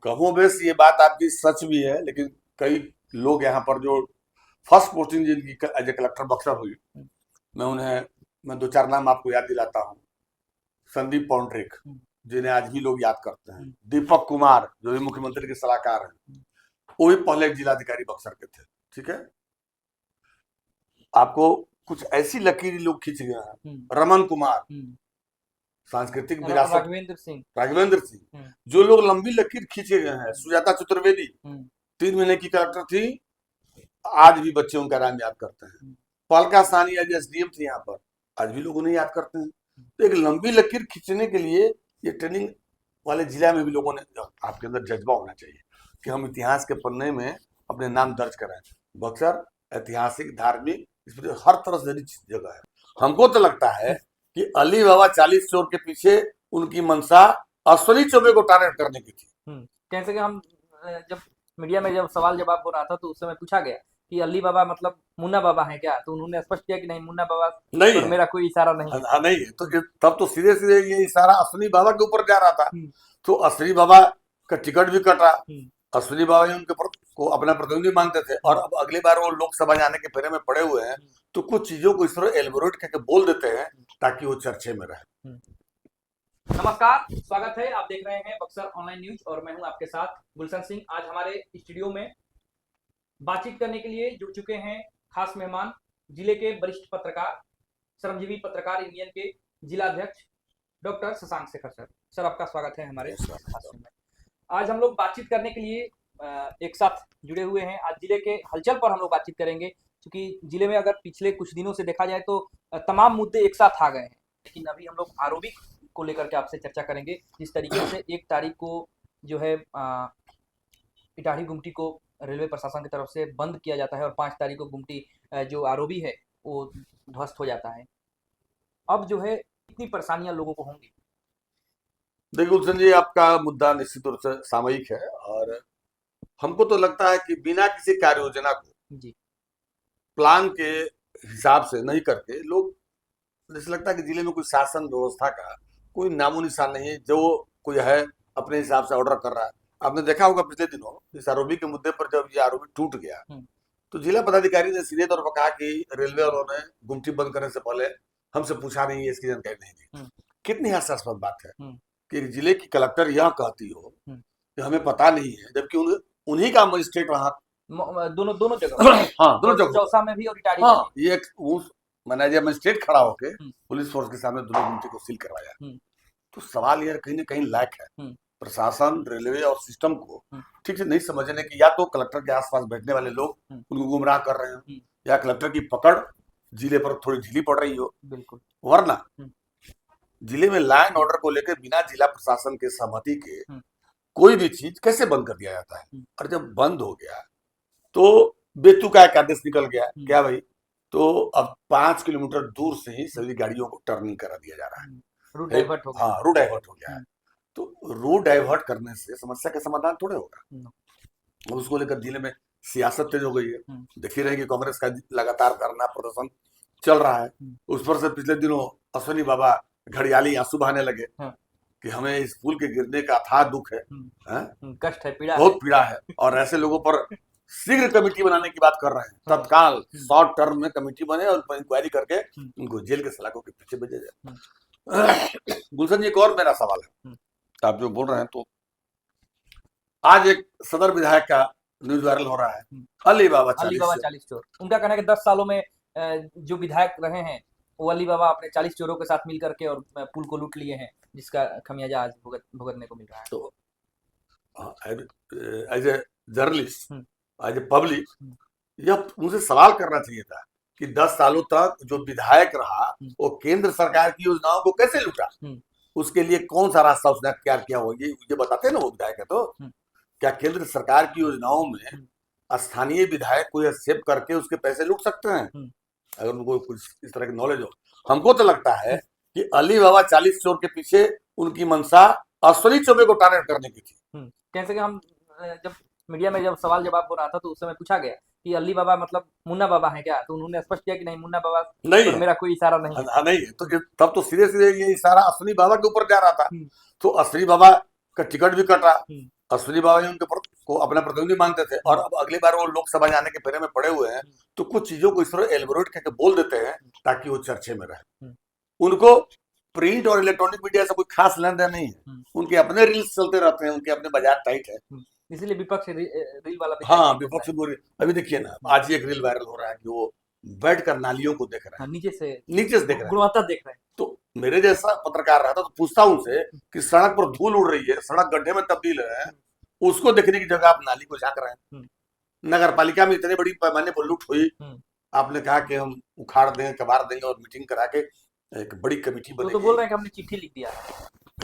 कहो बेस ये बात आपकी सच भी है, लेकिन कई लोग यहाँ पर जो फर्स्ट पोस्टिंग जिनकी एज ए कलेक्टर बक्सर हुई, मैं दो चार नाम आपको याद दिलाता हूँ। संदीप पौंड्रिक, जिन्हें आज भी लोग याद करते हैं। दीपक कुमार, जो भी मुख्यमंत्री के सलाहकार हैं, वो भी पहले जिलाधिकारी बक्सर के थे। ठीक है, आपको कुछ ऐसी लकीर लोग खींच गए हैं। रमन कुमार, सांस्कृतिक विरासत, राघवेंद्र सिंह, जो लोग लंबी लकीर खींचे गए हैं। सुजाता चतुर्वेदी 3 महीने की कलेक्टर थी, आज भी बच्चे उनका नाम याद करते हैं। पलका सानी आज एसडीएम थी यहाँ पर, आज भी लोग उन्हें याद करते हैं। तो एक लंबी लकीर खींचने के लिए ये ट्रेनिंग वाले जिला में भी लोगों ने, आपके अंदर जज्बा होना चाहिए कि हम इतिहास के पन्ने में अपने नाम दर्ज कराएं। बक्सर ऐतिहासिक, धार्मिक, इसमें हर तरह से रिच जगह है। हमको तो लगता है कि अली बाबा 40 चोर के पीछे उनकी मंशा अश्वनी चौबे को टारगेट करने की थी। कैसे कि हम जब मीडिया में जब सवाल जवाब हो रहा था तो उस समय पूछा गया कि अली बाबा मतलब मुन्ना बाबा है क्या, तो उन्होंने स्पष्ट किया कि नहीं, मुन्ना बाबा नहीं, मेरा कोई इशारा नहीं है। नहीं है। तो तब तो सीधे सीधे ये इशारा अश्वनी बाबा के ऊपर जा रहा था। तो अश्वनी बाबा का टिकट भी कटा। अश्वनी बाबा उनके को अपना प्रतिनिधि मानते थे, और अब अगली बार वो लोकसभा जाने के फेरे में पड़े हुए हैं, तो कुछ चीजों को इस तरह एल्बोरेट करके बोल देते हैं ताकि वो चर्चे में रहे। नमस्कार, स्वागत है, आप देख रहे हैं बक्सर ऑनलाइन न्यूज और मैं हूं आपके साथ गुलशन सिंह। आज हमारे स्टूडियो में बातचीत करने के लिए जुड़ चुके हैं खास मेहमान, जिले के वरिष्ठ पत्रकार, श्रमजीवी पत्रकार यूनियन के जिला अध्यक्ष doctor Shashank Shekhar sir. Sir, आपका स्वागत है हमारे खास में। आज हम लोग बातचीत करने के लिए एक साथ जुड़े हुए हैं। आज जिले के हलचल पर हम लोग बातचीत करेंगे, क्योंकि जिले में अगर पिछले कुछ दिनों से देखा जाए तो तमाम मुद्दे एक साथ आ गए हैं, लेकिन अभी हम लोग आरोपी को लेकर के आपसे चर्चा करेंगे। जिस तरीके से 1 तारीख को जो है इटाढ़ी गुमटी को रेलवे प्रशासन की तरफ से बंद किया जाता है और 5 तारीख को गुमटी जो आरोपी है वो ध्वस्त हो जाता है। अब जो है इतनी परेशानियां लोगों को होंगी। देखिए गुलशन जी, आपका मुद्दा निश्चित रूप से सामयिक है, और हमको तो लगता है कि बिना किसी कार्य योजना को जी प्लान के हिसाब से नहीं करके लोग, जैसे लगता है कि जिले में कोई शासन व्यवस्था का कोई नामो निशान नहीं है। जो कोई है अपने हिसाब से ऑर्डर कर रहा है। आपने देखा होगा पिछले दिनों इस आरोपी के मुद्दे पर, जब ये आरोपी टूट गया तो जिला पदाधिकारी ने सीधे तौर पर कहा कि रेलवे वालों ने गुमटी बंद करने से पहले हमसे पूछा नहीं है, इसकी जानकारी नहीं दी। कितनी हास्यास्पद बात है कि एक जिले की कलेक्टर यह कहती हो कि हमें पता नहीं है, जबकि उन्हीं का मजिस्ट्रेट वहां दोनों जगह हाँ, दोनों जगह, चौसा में भी और इटाढ़ी हाँ, ये मैनेजर मजिस्ट्रेट खड़ा होके पुलिस फोर्स के सामने दोनों गुमटी को सील करवाया। तो सवाल यह कहीं ना कहीं लायक है प्रशासन, रेलवे और सिस्टम को ठीक से नहीं समझने की, या तो कलेक्टर के आसपास बैठने वाले लोग उनको गुमराह कर रहे हैं, या कलेक्टर की पकड़ जिले पर थोड़ी ढीली पड़ रही हो। बिल्कुल, वरना जिले में लॉ एंड ऑर्डर को लेकर बिना जिला प्रशासन के सहमति के कोई भी चीज कैसे बंद कर दिया जाता है। और जब बंद हो गया तो बेतुका एक आदेश निकल गया, क्या भाई, तो अब 5 किलोमीटर दूर से ही सभी गाड़ियों को टर्निंग करा दिया जा रहा है। रूट डाइवर्ट हो गया। हाँ, रूट डाइवर्ट हो गया है। तो रूट डाइवर्ट करने से समस्या का समाधान थोड़े होगा। और उसको लेकर जिले में सियासत तेज हो गई है। देखिए रहे कि कांग्रेस का लगातार धरना प्रदर्शन चल रहा है। उस पर से पिछले दिनों अश्वनी बाबा घड़ियाली आंसू बहाने लगे कि हमें इस पुल के गिरने का अथाह दुख है, कष्ट है, पीड़ा, बहुत पीड़ा है, और ऐसे लोगों पर शीघ्र कमेटी बनाने की बात कर रहे हैं। तत्काल शॉर्ट टर्म में कमेटी बने और इंक्वायरी करके उनको जेल के सलाखों के पीछे भेजा जाए। गुलशन जी, एक और मेरा सवाल है, आप जो बोल रहे हैं, तो आज एक सदर विधायक का न्यूज वायरल हो रहा है, अली बाबा 40 चोर। उनका कहना है कि 10 सालों में जो विधायक रहे हैं वो अली बाबा अपने 40 चोरों के साथ मिल करके और पुल को लूट लिए हैं, जिसका खमियाजा आज भुगतने को मिल रहा है। तो as a journalist, as a public, यह मुझे सवाल करना चाहिए था कि 10 सालों तक जो विधायक रहा वो केंद्र सरकार की योजनाओं को कैसे लूटा, उसके लिए कौन सा रास्ता उसने अख्तियार किया हो, ये बताते ना वो विधायक है। तो क्या केंद्र सरकार की योजनाओं में स्थानीय विधायक को एक्सेप्ट करके उसके पैसे लूट सकते हैं, अगर उनको कुछ इस तरह की नॉलेज हो? हमको तो लगता है कि अली बाबा 40 चोर के पीछे उनकी मंशा अश्वनी चौबे को टारगेट करने की थी। कैसे कि हम जब मीडिया में जब सवाल जवाब हो रहा था तो उस समय पूछा गया कि अली बाबा मतलब मुन्ना बाबा है क्या, तो उन्होंने स्पष्ट किया कि नहीं, मुन्ना बाबा नहीं, मेरा कोई इशारा नहीं है। नहीं है। तो तब तो सीधे सीधे ये इशारा अश्वनी बाबा के ऊपर जा रहा था। तो अश्वनी बाबा का टिकट भी कटा। अश्विनी बाबा जी उनके को अपना प्रतिनिधि मानते थे, और अब अगली बार वो लोकसभा जाने के फेरे में पड़े हुए हैं, तो कुछ चीजों को इस तरह एलबोरेट करके बोल देते हैं ताकि वो चर्चे में रहे। उनको प्रिंट और इलेक्ट्रॉनिक मीडिया से कोई खास लेन देन नहीं है, उनके अपने रील्स चलते रहते हैं, उनके अपने बाजार टाइट है, इसलिए विपक्ष रील वाला भी हाँ विपक्ष बोल। अभी देखिए ना, आज ही एक रील वायरल हो रहा है कि वो बैठकर नालियों को देख रहा है, नीचे से देख रहा है, गुणवत्ता देख रहे हैं। तो मेरे जैसा पत्रकार रहता तो पूछता उनसे कि सड़क पर धूल उड़ रही है, सड़क गड्ढे में तब्दील है, उसको देखने की जगह आप नाली को झांक रहे हैं। नगर पालिका में इतने बड़ी पैमाने पर लूट हुई, आपने कहा कि हम उखाड़ देंगे, कबाड़ देंगे, और मीटिंग करा के एक बड़ी कमेटी बनेगी। तो बोल रहे हैं कि हमने चिट्ठी लिख दिया।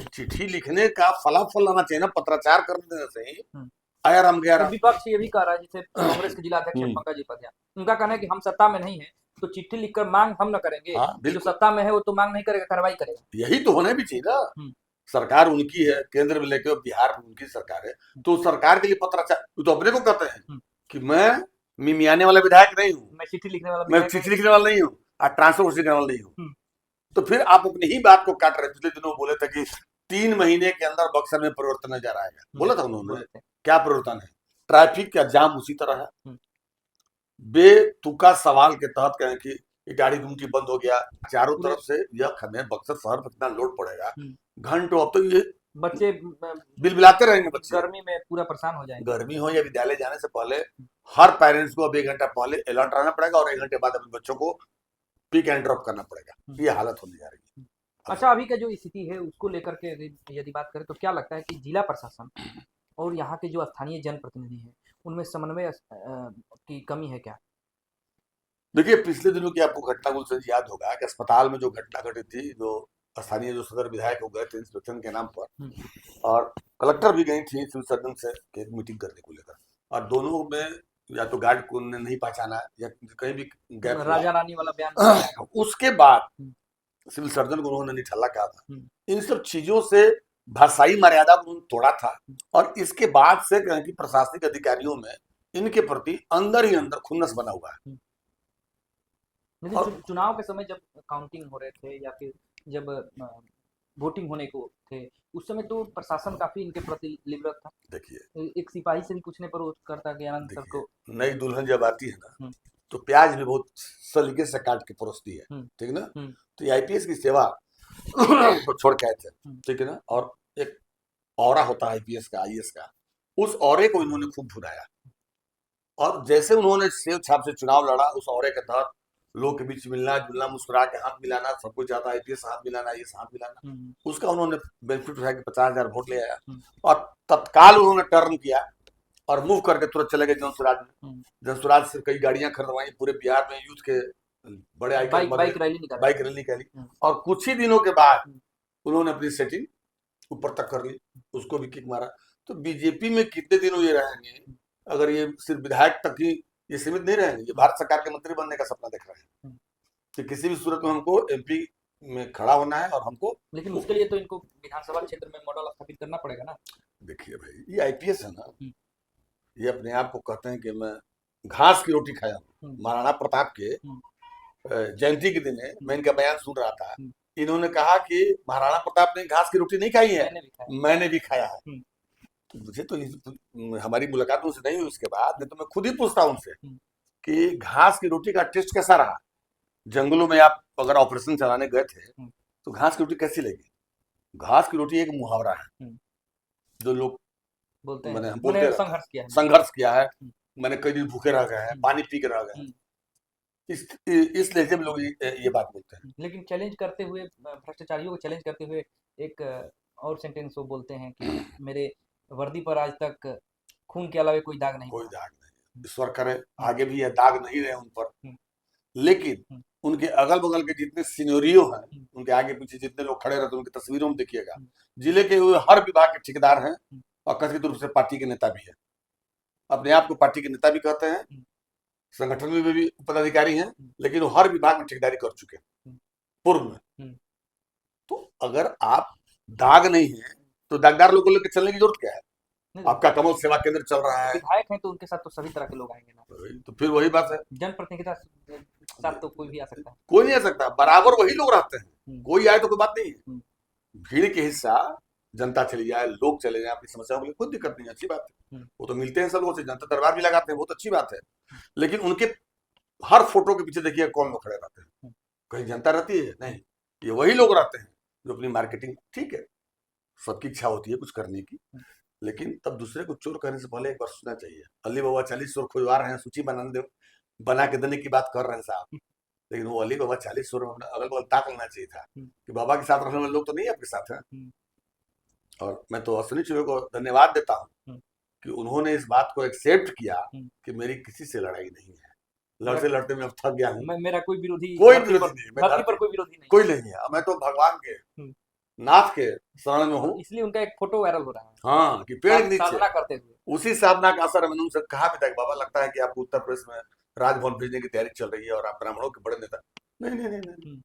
चिट्ठी लिखने का फलाफल आना चाहिए ना, पत्राचार करने देने से ही आया राम गया राम। विपक्ष ये भी कह रहा है, जैसे कांग्रेस के जिला अध्यक्ष पंकज उपाध्याय, उनका कहना है कि हम सत्ता में नहीं है तो चिट्ठी लिखकर मांग हम न करेंगे, जो सत्ता में है वो तो मांग नहीं करेगा, कार्रवाई करेगा। यही तो होना भी चाहिए ना, सरकार उनकी है, केंद्र में लेके बिहार में उनकी सरकार है, तो सरकार के लिए पत्राचार, तो अपने को कहते हैं कि मैं मिमियाने वाला विधायक नहीं हूँ, मैं चिट्ठी लिखने वाला नहीं हूँ, ट्रांसफर करने वाला नहीं हूँ। तो फिर आप अपनी ही बात को काट रहे। पिछले दिनों बोले थे कि 3 महीने के अंदर बक्सर में परिवर्तन नजर आएगा, बोला था उन्होंने। क्या परिवर्तन है? ट्रैफिक का जाम उसी तरह है, बेतुका सवाल के तहत कहें कि ये गाड़ी गुमटी बंद हो गया, चारों तरफ से यह खमेर बक्सर शहर पर कितना लोड पड़ेगा, घंटों। अब तो ये बच्चे बिलबिलाते रहेंगे, बच्चे गर्मी में पूरा परेशान हो जाएंगे। गर्मी हो या विद्यालय जाने से पहले हर पेरेंट्स को अब 1 घंटा पहले अलर्ट रहना पड़ेगा, और 1 घंटे बाद अपने बच्चों को पिक एंड ड्रॉप करना पड़ेगा। ये हालत होने जा रही है। अच्छा, अभी का जो स्थिति है उसको लेकर के यदि बात करें तो क्या लगता है कि जिला प्रशासन और यहाँ के जो स्थानीय जनप्रतिनिधि हैं उनमें समन्वय की कमी है क्या? देखिए, पिछले दिनों की आपको घटना गुलशन याद होगा कि अस्पताल में जो घटना घटी थी, जो स्थानीय जो सदर विधायक हो गए थे इंस्पेक्शन के नाम पर, और कलेक्टर भी गई थी सिविल सर्जन से एक मीटिंग करने को लेकर, और दोनों में या तो गार्ड को नहीं पहचाना या कहीं भी गैप, राजा रानी वाला बयान। उसके बाद सिविल सर्जन को उन्होंने निठल्ला कहा था। इन सब चीजों से भाषाई मर्यादा को तोड़ा था, और इसके बाद से कहें कि प्रशासनिक अधिकारियों में इनके प्रति अंदर ही अंदर खुन्नस बना हुआ है। लेकिन चुनाव के समय जब काउंटिंग हो रहे थे या फिर जब वोटिंग होने को थे, उस समय तो प्रशासन काफी इनके प्रति लिबरल था। देखिए, एक सिपाही से भी पूछने पर वो करता कि आनंद सर को, नई दुल्हन जब आती है ना तो प्याज भी बहुत सलीके से काट के परोसती है, ठीक ना। तो आईपीएस की सेवा छोड़ के आए थे, ठीक है ना, और एक ऑरा होता है आईपीएस का, आईएएस का, उस ऑरे को इन्होंने खूब भुनाया, और जैसे उन्होंने सेव छाप से चुनाव लड़ा, उस ऑरे के तहत लोग के बीच मिलना जुलना, मुस्कुरा के हाथ मिलाना, सब कुछ चाहता है आईपीएस हाथ मिलाना, ये हाथ मिलाना, उसका उन्होंने बेनिफिट उठाया कि 50,000 वोट ले आया, और तत्काल उन्होंने टर्न किया और मूव करके तुरंत चले गए जनसुराज में। जनसुराज से कई गाड़ियां खरीदवाई, पूरे बिहार में यूथ के बड़े बाइक रैली निकाली, और कुछ ही दिनों के बाद उन्होंने अपनी सेटिंग ऊपर तक कर ली, उसको भी किक मारा। तो बीजेपी में कितने दिनों ये रहेंगे? अगर ये सिर्फ विधायक तक ही ये सीमित नहीं रहेंगे, ये भारत सरकार के मंत्री बनने का सपना देख रहे हैं कि किसी भी सूरत में हमको एमपी में खड़ा होना है, और हमको, लेकिन उसके लिए तो इनको विधानसभा क्षेत्र में मॉडल स्थापित करना पड़ेगा ना। देखिए भाई, ये आईपीएस है ना, ये अपने आप को कहते हैं कि मैं घास की रोटी खाया हूँ। महाराणा प्रताप के जयंती के दिन मैं इनका बयान सुन रहा था, इन्होंने कहा कि महाराणा प्रताप ने घास की रोटी नहीं खाई है, मैंने भी खाया है। तो मुझे तो हमारी मुलाकातों से नहीं हुई उसके बाद, नहीं तो मैं खुद ही पूछता उनसे कि घास की रोटी का टेस्ट कैसा रहा। जंगलों में आप अगर ऑपरेशन चलाने गए थे तो घास की रोटी कैसी लगी? घास की रोटी एक मुहावरा है जो लोग बोलते हैं, मैंने संघर्ष किया है, मैंने कई दिन भूखे रह गए हैं, पानी पी के रह गए, इस लहजे में लोग ये बात बोलते हैं। लेकिन चैलेंज करते हुए, भ्रष्टाचारियों को चैलेंज करते हुए एक और सेंटेंस वो बोलते हैं कि मेरे वर्दी पर आज तक खून के अलावा कोई दाग नहीं। ईश्वर करे आगे भी यह दाग नहीं रहे उन पर, लेकिन उनके अगल बगल के जितने सीनियरियो हैं, उनके आगे पीछे जितने लोग खड़े रहते हैं, उनकी तस्वीरों में देखिएगा, जिले के हर विभाग के ठेकेदार हैं, और कथित रूप से पार्टी के नेता भी है, अपने आप को पार्टी के नेता भी कहते हैं, संगठन में भी पदाधिकारी हैं, लेकिन वो हर विभाग में ठेकेदारी कर चुके हैं पूर्व में। तो अगर आप दाग नहीं है तो दागदार लोगों को लेकर चलने की जरूरत क्या है? आपका कमल सेवा केंद्र चल रहा है, विधायक हैं तो उनके साथ तो सभी तरह के लोग आएंगे ना। तो फिर वही बात है, जनप्रतिनिधि के साथ तो कोई भी आ सकता है, कोई नहीं आ सकता, बराबर वही लोग रहते हैं, कोई आए तो कोई बात नहीं है। भीड़ के हिस्सा जनता चली जाए, लोग चले जाए अपनी समस्याओं के लिए, कोई दिक्कत नहीं, अच्छी बात है। वो तो मिलते हैं सब लोगों से, जनता दरबार भी लगाते हैं, बहुत अच्छी बात है। लेकिन उनके हर फोटो के पीछे देखिए कौन लोग खड़े रहते हैं, कहीं जनता रहती है? नहीं, ये वही लोग रहते हैं जो अपनी मार्केटिंग, ठीक है सबकी इच्छा होती है कुछ करने की, लेकिन तब दूसरे को चोर करने से पहले एक बार सोचना चाहिए। अली बाबा 40 चोर खुजवा रहे हैं, सूची बना के देने की बात कर रहे हैं साहब, लेकिन वो अली बाबा 40 चोर अगल बगल ताक लेना चाहिए था कि बाबा के साथ रहने वाले लोग तो नहीं आपके साथ हैं। और मैं तो अश्विनी चौबे को धन्यवाद देता हूँ कि उन्होंने इस बात को एक्सेप्ट किया कि मेरी किसी से लड़ाई नहीं है, लड़ते लड़ते मैं अब थक गया हूँ, मेरा कोई विरोधी नहीं, कोई नहीं है, मैं तो भगवान के नाथ के शरण में हूँ। इसलिए उनका एक फोटो वायरल हो रहा है, हाँ, कि पेड़ के नीचे साधना करते हुए। उसी साधना का असर मैंने उनसे कहा भी था कि बाबा लगता है कि आपको उत्तर प्रदेश में राजभवन भेजने की तैयारी चल रही है और आप ब्राह्मणों के बड़े नेता। नहीं नहीं नहीं नहीं,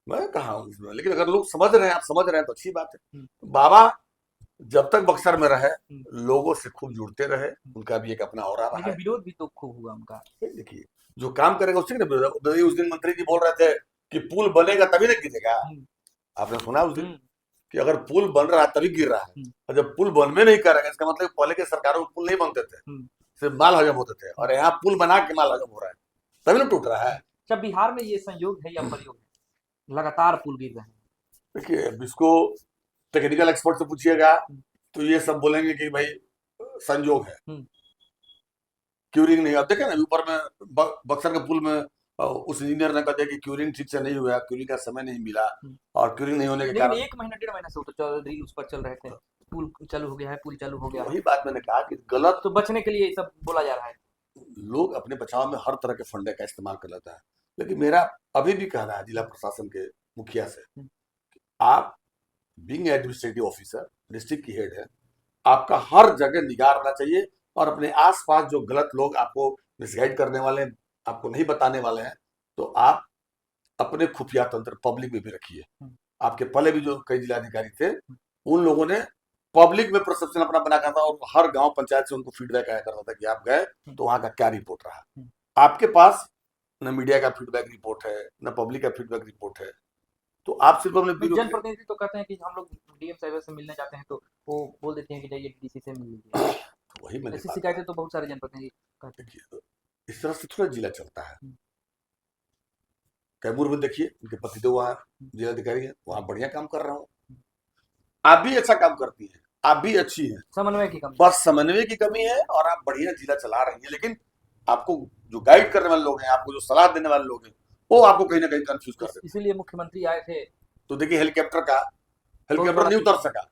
मैं कहा हूँ इसमें, लेकिन अगर लोग समझ रहे हैं, आप समझ रहे हैं तो अच्छी बात है। बाबा जब तक बक्सर में रहे, लोगों से खूब जुड़ते रहे, उनका भी एक अपना ऑरा रहा है। विरोध भी तो खूब हुआ उनका। देखिए जो काम करेगा उससे ना विरोध। उस दिन मंत्री जी बोल रहे थे कि पुल बनेगा तभी ना गिरेगा, आपने सुना उस दिन कि अगर पुल बन रहा है तभी गिर रहा है, और जब पुल बन में नहीं करेगा इसका मतलब पहले के सरकारों में पुल नहीं बनते थे, सिर्फ माल हजम होते थे, और यहाँ पुल बना के माल हजम हो रहा है तभी ना टूट रहा है। जब बिहार में ये संयोग है या प्रयोग है, लगातार पुल गिर रहे हैं। देखिए अब इसको टेक्निकल एक्सपर्ट से पूछिएगा तो ये सब बोलेंगे कि भाई संयोग है, क्यूरिंग नहीं। अब देखे ना ऊपर में बक्सर के पुल में उस इंजीनियर ने कहा कि क्यूरिंग ठीक से नहीं हुआ, क्यूरिंग का समय नहीं मिला, और क्यूरिंग नहीं होने के कारण 1 महीना 1.5 महीना से रील उस पर चल रहे थे, पुल चालू हो गया है, पुल चालू हो गया। वही बात मैंने कहा कि गलत, तो बचने के लिए सब बोला जा रहा है। लोग अपने बचाव में हर तरह के फंडे का इस्तेमाल कर लेता है, लेकिन मेरा अभी भी कहना है जिला प्रशासन के मुखिया से, आप बीइंग एडमिनिस्ट्रेटिव ऑफिसर, डिस्ट्रिक्ट की हेड है, आपका हर जगह निगाह रहना चाहिए, और अपने आसपास जो गलत लोग आपको मिसगाइड करने वाले हैं, आपको नहीं बताने वाले हैं, तो आप अपने खुफिया तंत्र पब्लिक में भी रखिए। आपके पहले भी जो कई जिलाधिकारी थे, उन लोगों ने पब्लिक में परसेप्शन अपना बना था, और हर गांव पंचायत से उनको फीडबैक आया करता था कि आप गए तो वहां का क्या रिपोर्ट रहा। आपके पास न मीडिया का फीडबैक रिपोर्ट है, न पब्लिक का फीडबैक रिपोर्ट है, तो आप सिर्फ अपने जनप्रतिनिधि तो कहते हैं कि हम लोग डीएम साहब से मिलने जाते हैं तो वो बोल देते हैं कि जाइए डीसी से मिल लीजिए। वही मैंने ऐसी शिकायतें तो बहुत सारे जनप्रतिनिधि कहते हैं। इस तरह से थोड़ा जिला चलता है। कैमूर में देखिए, उनके पतिदेव वहाँ जिलाधिकारी है, वहाँ बढ़िया काम कर रहा हूँ। आप भी अच्छा काम करती हैं, आप भी अच्छी हैं, समन्वय की कमी, बस समन्वय की कमी है, और आप बढ़िया जिला चला रही हैं, लेकिन आपको जो गाइड करने वाले लोग हैं, आपको जो सलाह देने वाले लोग हैं, वो आपको कहीं ना कहीं कंफ्यूज कर देते हैं। इसीलिए मुख्यमंत्री आए थे, तो देखिए हेलीकॉप्टर नहीं उतर सका,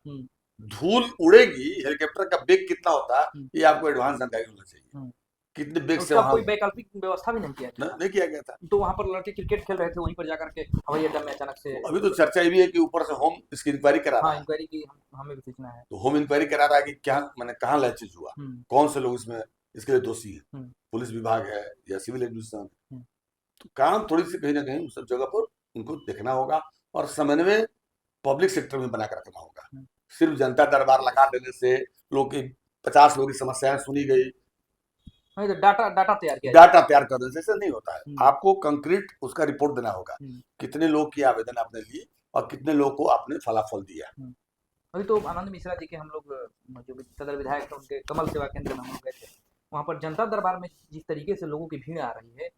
धूल उड़ेगी, हेलीकॉप्टर का वेग कितना होता है ये आपको एडवांस जानकारी होना चाहिए, कितने वेग से कोई वैकल्पिक व्यवस्था भी नहीं किया था। नहीं किया गया था। तो वहां पर लड़के क्रिकेट खेल रहे थे, वहीं पर जाकर के हवाई अड्डा में अचानक से अभी तो चर्चा ये भी है कि ऊपर से होम इसकी इंक्वायरी करा रहा है। हाँ, इंक्वायरी की हमें भी सूचना है। तो होम इंक्वायरी करा रहा है कि क्या मैंने कहाँ लैचेज हुआ, कौन से लोग इसमें इसके लिए दोषी है, पुलिस विभाग है या सिविल एडमिनिस्ट्रेशन। तो काम थोड़ी सी कहीं ना कहीं उस सब जगह पर उनको देखना होगा, और समन्वय पब्लिक सेक्टर में बना कर रखना होगा। सिर्फ जनता दरबार लगा देने से लोग की 50 लोगों की समस्याएं सुनी गई, तो डाटा तैयार करने से नहीं होता है। आपको कंक्रीट उसका रिपोर्ट देना होगा, कितने लोग की आवेदन आपने लिए और कितने लोग को आपने फलाफल दिया। अभी तो आनंद मिश्रा जी के हम लोग जो सदर विधायक थे, उनके कमल सेवा केंद्र में हम लोग गए थे, वहाँ पर जनता दरबार में जिस तरीके से लोगों की भीड़ आ रही है,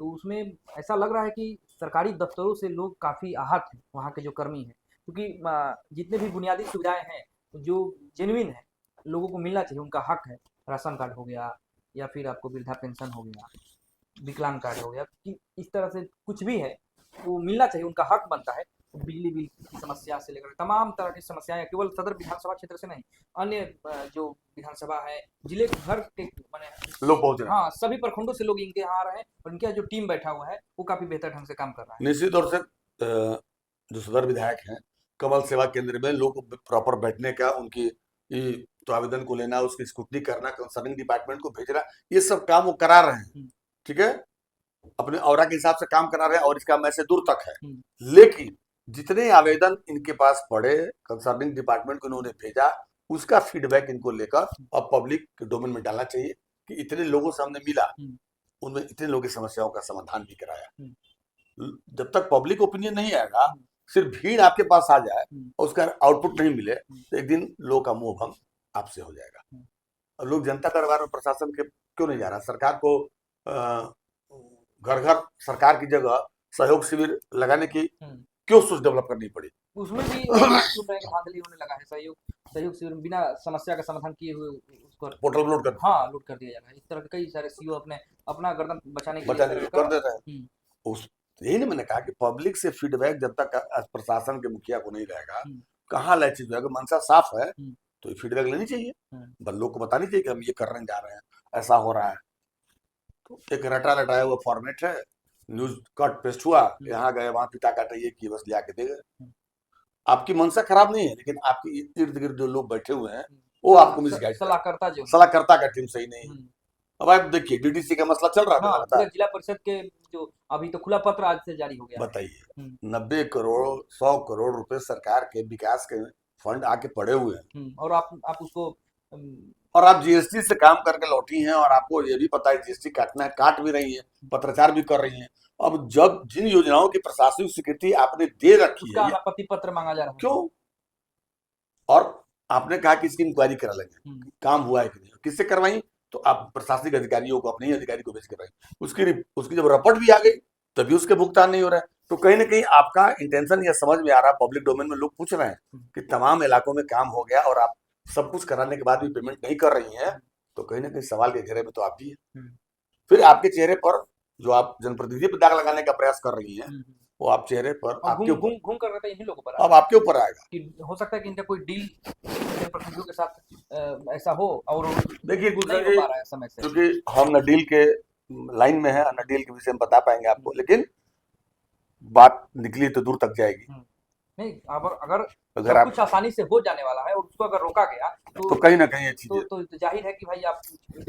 तो उसमें ऐसा लग रहा है कि सरकारी दफ्तरों से लोग काफ़ी आहत हैं, वहाँ के जो कर्मी हैं, क्योंकि जितने भी बुनियादी सुविधाएं हैं जो जेन्युइन है, लोगों को मिलना चाहिए, उनका हक है। राशन कार्ड हो गया, या फिर आपको वृद्धा पेंशन हो गया, विकलांग कार्ड हो गया, कि इस तरह से कुछ भी है वो मिलना चाहिए, उनका हक बनता है। बिजली बिल की समस्या से लेकर तमाम तरह की समस्याएं केवल सदर विधानसभा क्षेत्र से नहीं, अन्य जो विधानसभा है, जिले भर के लोग पहुंच रहे हैं। हाँ, सभी प्रखंडों से लोग इनके यहाँ आ रहे हैं, और इनका जो टीम बैठा हुआ है वो काफी बेहतर ढंग से काम कर रहा है। निश्चित तौर से जो सदर विधायक हैं, कमल सेवा केंद्र में लोग प्रॉपर बैठने का, उनकी तो आवेदन को लेना, उसकी स्क्रूटनी करना, कंसर्निंग डिपार्टमेंट को भेजना, ये सब काम वो करा रहे हैं। ठीक है, अपने औरा के हिसाब से काम करा रहे हैं, और इसका मैसेज दूर तक है। लेकिन जितने आवेदन इनके पास पड़े, कंसर्निंग डिपार्टमेंट को इन्होंने भेजा, उसका फीडबैक इनको लेकर अब पब्लिक के डोमेन में डालना चाहिए कि इतने लोगों से हमने मिला, उनमें इतने लोगों की समस्याओं का समाधान भी कराया। जब तक पब्लिक ओपिनियन नहीं आएगा, सिर्फ भीड़ आपके पास आ जाए और उसका आउटपुट नहीं मिले तो एक दिन लोग का मोह भंग आपसे हो जाएगा। और लोग जनता दरबार में प्रशासन के क्यों नहीं जा रहा? सरकार को घर घर सरकार की जगह सहयोग शिविर लगाने की क्यों सोच डेवलप करनी पड़ी? उसमें भी सुन रहे हैं कि धांधली होने लगा है। सहयोग शिविर में बिना समस्या का समाधान किए हुए उसको पोर्टल लोड कर लोड कर दिया जा रहा है। इस तरह के कई सारे सीईओ अपना गर्दन बचाने के लिए कर देते हैं। उस यही ना मैंने कहा कि पब्लिक से फीडबैक जब तक प्रशासन के मुखिया को नहीं रहेगा कहाँ लाए चीज? अगर मनसा साफ है तो फीडबैक लेनी चाहिए, लोग को बतानी चाहिए कि हम ये करने जा रहे हैं, ऐसा हो रहा है। तो एक रटा रटाया हुआ फॉर्मेट है, न्यूज कट पेस्ट हुआ, यहाँ गए वहां पिता काटे ये किए, बस ले आके दे गए। आपकी मनसा खराब नहीं है, लेकिन आपके इर्द गिर्द जो लोग बैठे हुए हैं वो आपको मिसगाइड, सलाहकर्ता का टीम सही नहीं। अब आप देखिए डीडीसी का मसला चल रहा था, जिला परिषद के जो अभी तो खुला पत्र आज से जारी हो गया। बताइए 90 करोड़ 100 करोड़ रुपए सरकार के विकास के फंड आके पड़े हुए हैं और आप उसको और आप जीएसटी से काम करके लौटी हैं और आपको ये भी पता है जीएसटी काटना है, काट भी रही है, पत्राचार भी कर रही हैं। अब जब जिन योजनाओं की प्रशासनिक स्वीकृति आपने दे रखी है, अनापत्ति पत्र मांगा जा रहा है, क्यों? और आपने कहा कि इसकी इंक्वायरी करा लेंगे, काम हुआ है कि नहीं, किससे करवाई? तो आप प्रशासनिक अधिकारियों को, अपने ही अधिकारी को भेज करवाई। उसकी जब रिपोर्ट भी आ गई तभी उसके भुगतान नहीं हो रहा है। तो कहीं ना कहीं आपका इंटेंशन यह समझ में आ रहा है, पब्लिक डोमेन में लोग पूछ रहे हैं कि तमाम इलाकों में काम हो गया और आप सब कुछ कराने के बाद भी पेमेंट नहीं कर रही हैं, तो कहीं ना कहीं सवाल के घेरे में तो आप भी है। फिर आपके चेहरे पर जो आप जनप्रतिनिधि पर दाग लगाने का प्रयास कर रही हैं वो आप चेहरे पर आपके घूम कर रहे थे इन्हीं लोगों पर, अब आपके ऊपर आएगा कि हो सकता है कि इनका कोई डील जनप्रतिनिधियों के साथ ऐसा हो। और देखिए क्योंकि हम न डील के लाइन में है न डील के विषय में बता पाएंगे आपको, लेकिन बात निकली तो दूर तक जाएगी। नहीं, अगर आप कुछ आसानी से हो जाने वाला है और उसको अगर रोका गया तो कहीं ना कहीं ये चीजें तो जाहिर है कि भाई आप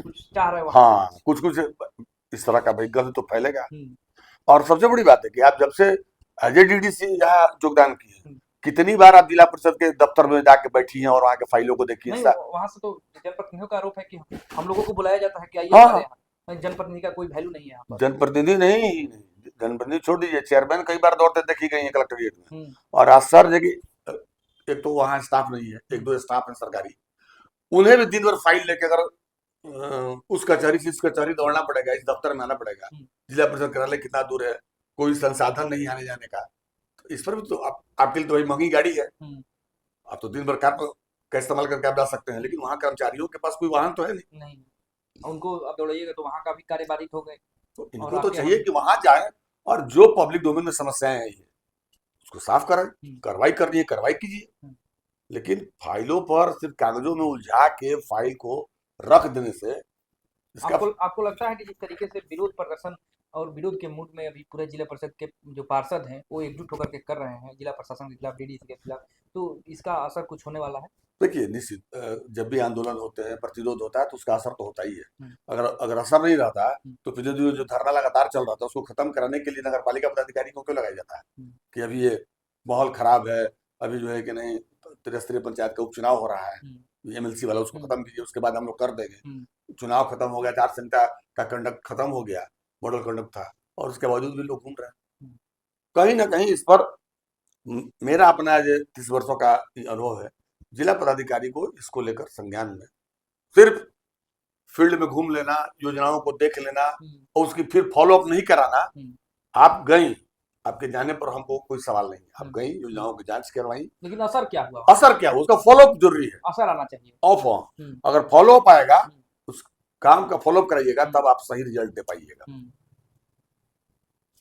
कुछ चाह रहे हो। हाँ, कुछ इस तरह का भाई गलत तो फैलेगा। और सबसे बड़ी बात है कि आप जब से अजय डीडीसी यहाँ योगदान किए, कितनी बार आप जिला परिषद के दफ्तर में जाके बैठी हैं और वहाँ के फाइलों को देखी है? वहाँ से तो जनप्रतिनिधियों का आरोप है कि हम लोगों को बुलाया जाता है कि आइए, जनप्रतिनिधि का कोई वैल्यू नहीं है यहाँ पर। जनप्रतिनिधि नहीं, जनप्रतिनिधि छोड़ दीजिए, चेयरमैन कई बार दौड़ते देखी गई है कलेक्ट्रेट में। और आज सर जगह एक तो वहाँ स्टाफ नहीं है, एक दो स्टाफ है सरकारी, उन्हें भी दिन भर फाइल लेके अगर उस कचहरी से इस कचहरी दौड़ना पड़ेगा, इस दफ्तर में आना पड़ेगा। जिला परिषद कार्यालय कितना दूर है, कोई संसाधन नहीं आने जाने का, तो इस पर भी तो आपके लिए तो वही महंगी गाड़ी है। आप तो दिन भर कार का इस्तेमाल करके आप जा सकते हैं, लेकिन वहाँ कर्मचारियों के पास कोई वाहन तो है नहीं। उनको अब दौड़ाइएगा तो वहाँ का भी कार्य बाधित हो गए। तो इनको तो चाहिए कि वहां जाए और जो पब्लिक डोमेन में समस्याएं हैं उसको साफ करें, कार्रवाई करनी है कार्रवाई कीजिए। लेकिन फाइलों पर सिर्फ कागजों में उलझा के फाइल को रख देने से आपको लगता है कि जिस तरीके से विरोध प्रदर्शन और विरोध के मूड में अभी पूरे जिला परिषद के जो पार्षद हैं वो एकजुट होकर के कर रहे हैं जिला प्रशासन के खिलाफ, डीडीसी के खिलाफ, तो इसका असर कुछ होने वाला है? देखिए निश्चित, जब भी आंदोलन होते हैं, प्रतिरोध होता है तो उसका असर तो होता ही है। अगर असर नहीं रहता तो फिर जो धरना लगातार चल रहा था उसको खत्म कराने के लिए नगर पालिका पदाधिकारी को क्यों लगाया जाता है कि अभी ये माहौल खराब है, अभी जो है कि नहीं त्रिस्तरीय पंचायत का उपचुनाव हो रहा है, एमएलसी वाला उसको खत्म कीजिए, उसके बाद हम लोग कर देंगे। चुनाव खत्म हो गया, आचार संहिता का कंडक्ट खत्म हो गया, मॉडल कंडक्ट था, और उसके बावजूद भी लोग घूम रहे हैं। कहीं ना कहीं इस पर मेरा अपना 30 वर्षों का अनुभव है, जिला पदाधिकारी को इसको लेकर संज्ञान में, सिर्फ फील्ड में घूम लेना, योजनाओं को देख लेना और उसकी फिर फॉलोअप नहीं कराना। आप गई, आपके जाने पर हमको कोई सवाल नहीं, आप गई, योजनाओं की जांच करवाई, लेकिन असर क्या हुआ? असर क्या हुआ उसका फॉलोअप जरूरी है, असर आना चाहिए। ऑफ अगर फॉलोअप आएगा, उस काम का फॉलोअप कराइएगा, तब आप सही रिजल्ट दे पाइएगा।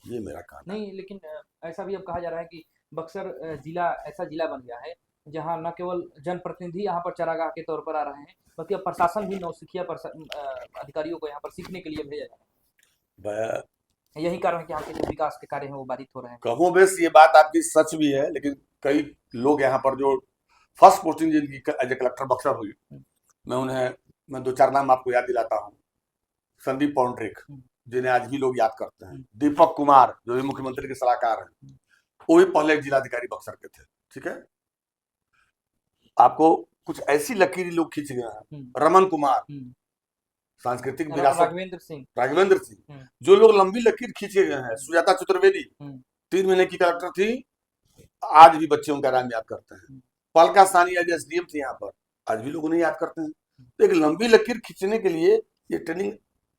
ये मेरा काम नहीं, लेकिन ऐसा भी अब कहा जा रहा है कि बक्सर जिला ऐसा जिला बन गया है जहां न केवल जनप्रतिनिधि यहाँ पर चरागाह के तौर पर आ रहे हैं, बल्कि अब प्रशासन भी नौसिखिया अधिकारियों को यहाँ पर सीखने के लिए भेजा जा रहा है। यही कारण है कि यहाँ के जो विकास के कार्य हैं वो बाधित हो रहे हैं। कमो बेश ये बात आपकी सच भी है, लेकिन कई लोग यहाँ पर जो फर्स्ट पोस्टिंग जिनकी एज ए कलेक्टर बक्सर हुई, मैं 2-4 नाम आपको याद दिलाता हूँ। संदीप पौंड्रिक, जिन्हें आज भी लोग याद करते हैं, दीपक कुमार जो भी मुख्यमंत्री के सलाहकार हैं, वो भी पहले जिलाधिकारी बक्सर के थे। ठीक है, आपको कुछ ऐसी लकीरी लोग खींच गए हैं, रमन कुमार, सांस्कृतिक विरासत, राघवेंद्र सिंह, जो लोग लंबी लकीर खींचे गए हैं, सुजाता चतुर्वेदी 3 महीने की कलेक्टर थी, आज भी बच्चे उनका नाम याद करते हैं। पलका सानी आज एसडीएम थे यहाँ पर, आज भी लोग उन्हें याद करते हैं। तो एक लंबी लकीर खींचने के लिए ये ट्रेनिंग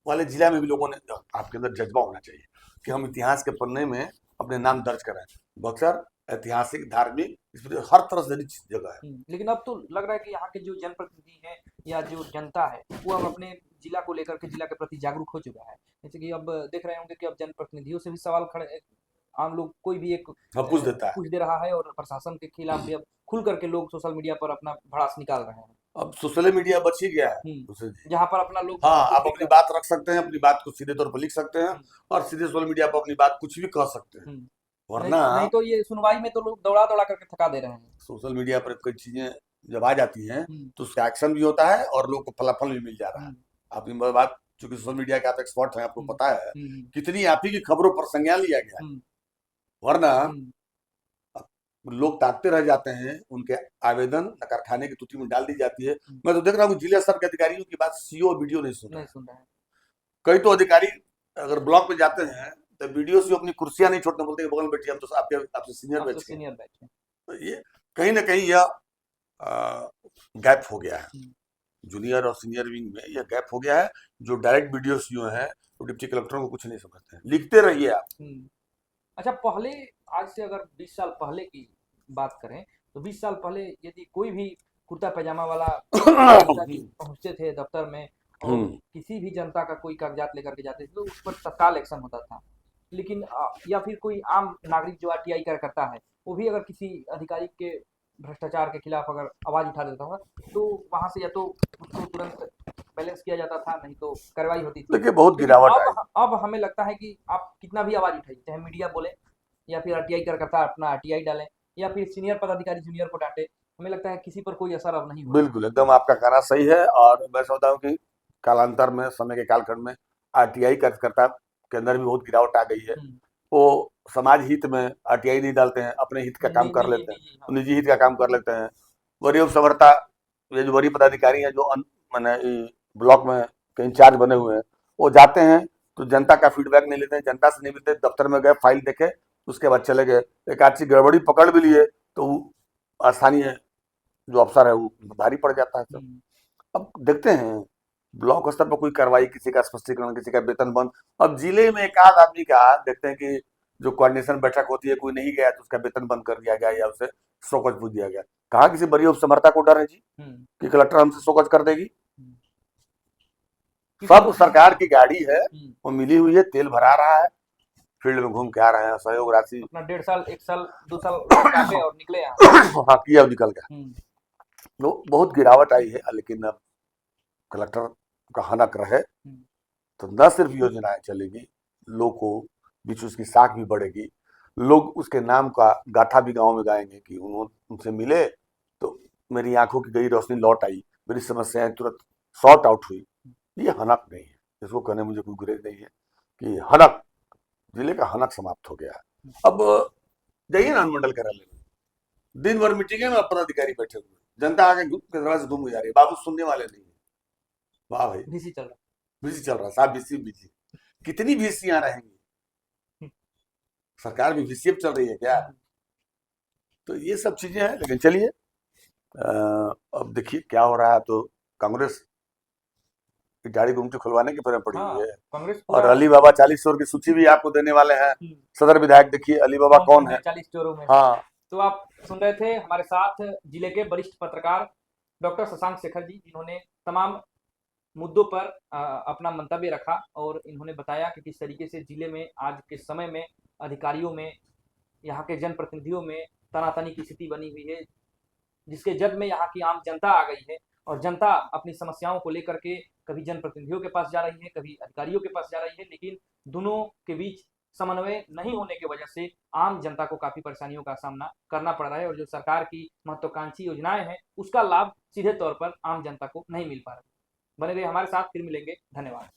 वाले जिला में भी लोगों ने, आपके अंदर जज्बा होना चाहिए कि हम इतिहास के पन्ने में अपने नाम दर्ज करें। बक्सर ऐतिहासिक, धार्मिक, इस पर हर तरह से रिच जगह है। लेकिन अब तो लग रहा है कि यहाँ के जो जनप्रतिनिधि हैं या जो जनता है वो अब अपने जिला को लेकर के, जिला के प्रति जागरूक हो चुका है। जैसे कि अब देख रहे होंगे कि अब जनप्रतिनिधियों से भी सवाल खड़े, आम लोग कोई भी एक पूछ देता है, पूछ दे रहा है, और प्रशासन के खिलाफ भी अब खुल करके लोग सोशल मीडिया पर अपना भड़ास निकाल रहे हैं। अब सोशल मीडिया बच ही गया है जहाँ पर अपना लोग, हाँ, आप अपनी बात रख सकते हैं, अपनी बात को सीधे तौर पर लिख सकते हैं और सीधे सोशल मीडिया पर अपनी बात कुछ भी कह सकते हैं। वरना नहीं तो ये सुनवाई में तो लोग दौड़ा दौड़ा करके थका दे रहे हैं। सोशल मीडिया पर कोई चीजें जब आ जाती हैं तो उसका एक्शन भी होता है और लोग को फलाफल भी मिल जा रहा है। आपकी बात, चूंकि सोशल मीडिया के आप एक्सपर्ट हैं, आपको पता है कितनी आप ही की खबरों पर संज्ञान लिया गया है। वरना लोग ताकते रह जाते हैं, उनके आवेदन नकारखाने की तुति में डाल दी जाती है। मैं तो देख रहा हूँ जिला स्तर के अधिकारियों की बात सीओ वीडियो नहीं सुन रहा है। कई तो अधिकारी अगर ब्लॉक पे जाते हैं तो वीडियो से अपनी कुर्सियां नहीं छोड़ने बोलते, बगल में बैठिए, हम तो आपसे सीनियर बैठे। तो ये कहीं ना कहीं यह गैप हो गया है, जूनियर और सीनियर विंग में यह गैप हो गया है। जो डायरेक्ट वीडियो सीओ है वो डिप्टी कलेक्टरों को कुछ नहीं समझते हैं। लिखते रहिए आप। अच्छा, पहले, आज से अगर 20 साल पहले की बात करें तो 20 साल पहले यदि कोई भी कुर्ता पैजामा वाला पहुंचते थे दफ्तर में और किसी भी जनता का कोई कागजात लेकर के जाते थे तो उस पर तत्काल एक्शन होता था। लेकिन या फिर कोई आम नागरिक जो आरटीआई करता है वो भी अगर किसी अधिकारी के भ्रष्टाचार के खिलाफ अगर आवाज उठा देता था तो वहां से या तो उसको तुरंत बैलेंस किया जाता था, नहीं तो कार्रवाई होती थी। देखिए बहुत गिरावट अब हमें लगता है कि आप कितना भी आवाज उठाइए, चाहे मीडिया बोले या फिर आरटीआई करता अपना आरटीआई डालें या फिर सीनियर पदाधिकारी जूनियर को डांटे, हमें लगता है किसी पर कोई असर अब नहीं होगा। बिल्कुल, एकदम आपका कहना सही है। और मैं समझता हूँ कि कालांतर में, समय के कालखंड में आरटीआई कार्यकर्ता के अंदर भी बहुत गिरावट आ गई है। वो समाज हित में आरटीआई नहीं डालते हैं, अपने हित का काम कर लेते हैं, निजी हित का काम कर लेते हैं। वरीय समर्था, ये जो वरीय पदाधिकारी हैं जो मैंने ब्लॉक में के इंचार्ज बने हुए हैं, वो जाते हैं तो जनता का फीडबैक नहीं लेते हैं, जनता से नहीं मिलते, दफ्तर में गए, फाइल देखे, उसके बाद चले गए। एक आधी गड़बड़ी पकड़ भी लिए तो स्थानीय जो अफसर है वो भारी पड़ जाता है। सब अब देखते हैं ब्लॉक स्तर पर कोई कार्रवाई, किसी का स्पष्टीकरण, किसी का वेतन बंद। अब जिले में एक आध आदमी का देखते हैं कि जो कोऑर्डिनेशन बैठक होती है, कोई नहीं गया तो उसका वेतन बंद कर दिया गया या उसे शोकज पूछ दिया गया। कहा किसी बड़ी उपसमर्था को डर है जी कि कलेक्टर हमसे शोकज कर देगी? सब सरकार की गाड़ी है, वो मिली हुई है, तेल भरा रहा है, फील्ड में घूम के आ रहे हैं, सहयोग राशि अपना 1.5 साल 1 साल 2 साल काटे और निकले हाँ किया, निकल गया। तो बहुत गिरावट आई है। लेकिन अब कलेक्टर का हनक रहे तो न सिर्फ योजनाएं चलेगी, लोग को बीच उसकी साख भी बढ़ेगी, लोग उसके नाम का गाथा भी गांव में गाएंगे कि उनसे मिले तो मेरी आंखों की गई रोशनी लौट आई, मेरी समस्याएं तुरंत सॉर्ट आउट हुई। ये हनक नहीं है, इसको कहने मुझे कोई गुरेज नहीं है कि हनक, जिले का हनक समाप्त हो गया है। अब जाइए ना अनुमंडल कार्यालय में, दिन भर मीटिंग में पदाधिकारी बैठे हुए, जनता आगे दरवाजे घूम जा रही है, बाबू सुनने वाले नहीं है। वाह भाई, बिजी चल रहा साहब, बिजी कितनी वीसियां रहेंगी? सरकार भी वीसीएफ चल रही है क्या? तो ये सब चीजें हैं। लेकिन चलिए अब देखिए क्या हो रहा है। तो कांग्रेस की गाड़ी गुमटी खुलवाने की फिर पड़ी हुई है। और अली बाबा 40 चोर की सूची भी आपको देने वाले हैं। सदर विधायक देखिए अली बाबा कौन है, 40 चोरों में। हाँ, तो आप सुन रहे थे हमारे साथ जिले के वरिष्ठ पत्रकार डॉक्टर शशांक शेखर जी, जिन्होंने तमाम मुद्दों पर अपना मंतव्य रखा और इन्होंने बताया कि किस तरीके से जिले में आज के समय में अधिकारियों में, यहाँ के जनप्रतिनिधियों में तनातनी की स्थिति बनी हुई है, जिसके जद में यहाँ की आम जनता आ गई है और जनता अपनी समस्याओं को लेकर के कभी जनप्रतिनिधियों के पास जा रही है, कभी अधिकारियों के पास जा रही है, लेकिन दोनों के बीच समन्वय नहीं होने की वजह से आम जनता को काफी परेशानियों का सामना करना पड़ रहा है और जो सरकार की महत्वाकांक्षी योजनाएं हैं उसका लाभ सीधे तौर पर आम जनता को नहीं मिल पा रहा है। बने रहिए हमारे साथ, फिर मिलेंगे, धन्यवाद।